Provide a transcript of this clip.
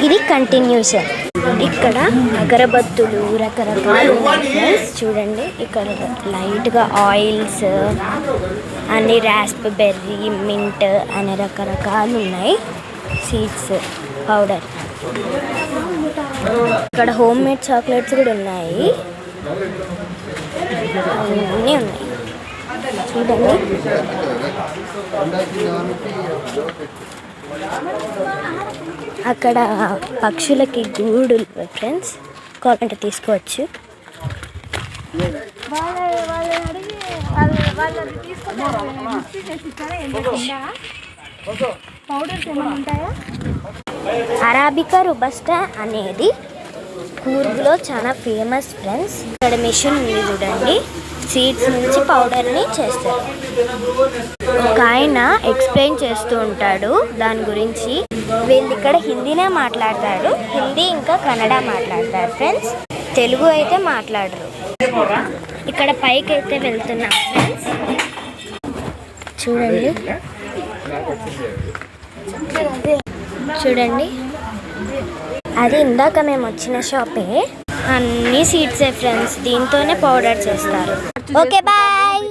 ఇది కంటిన్యూషన్. ఇక్కడ అగరబత్తులు రకరకాలు ఫ్రెండ్స్ చూడండి. ఇక్కడ లైట్గా ఆయిల్స్ అన్ని రాస్ప్బెర్రీ మింట్ అనే రకరకాలు ఉన్నాయి. Seeds powder. ఇక్కడ హోమ్ మేడ్ చాక్లెట్స్ కూడా ఉన్నాయి. అన్నీ ఉన్నాయి చూడండి. అక్కడ పక్షులకి గూడు ఫ్రెండ్స్, కావాలంటే తీసుకోవచ్చు. అరాబికా రోబస్టా అనేది కూర్గ్లో చాలా ఫేమస్ ఫ్రెండ్స్. ఇక్కడ మిషన్ ఉంది చూడండి, సీడ్స్ నుంచి పౌడర్ని చేస్తారు. ఒక ఆయన ఎక్స్ప్లెయిన్ చేస్తూ ఉంటాడు దాని గురించి. వీళ్ళు ఇక్కడ హిందీనే మాట్లాడతారు, హిందీ ఇంకా కన్నడ మాట్లాడతారు ఫ్రెండ్స్, తెలుగు అయితే మాట్లాడరు. ఇక్కడ పైకి అయితే వెళ్తున్నాం ఫ్రెండ్స్. చూడండి చూడండి, అది ఇందాక మేము వచ్చిన షాపే. అన్ని సీడ్సే ఫ్రెండ్స్, దీంతోనే పౌడర్ చేస్తారు. Okay bye.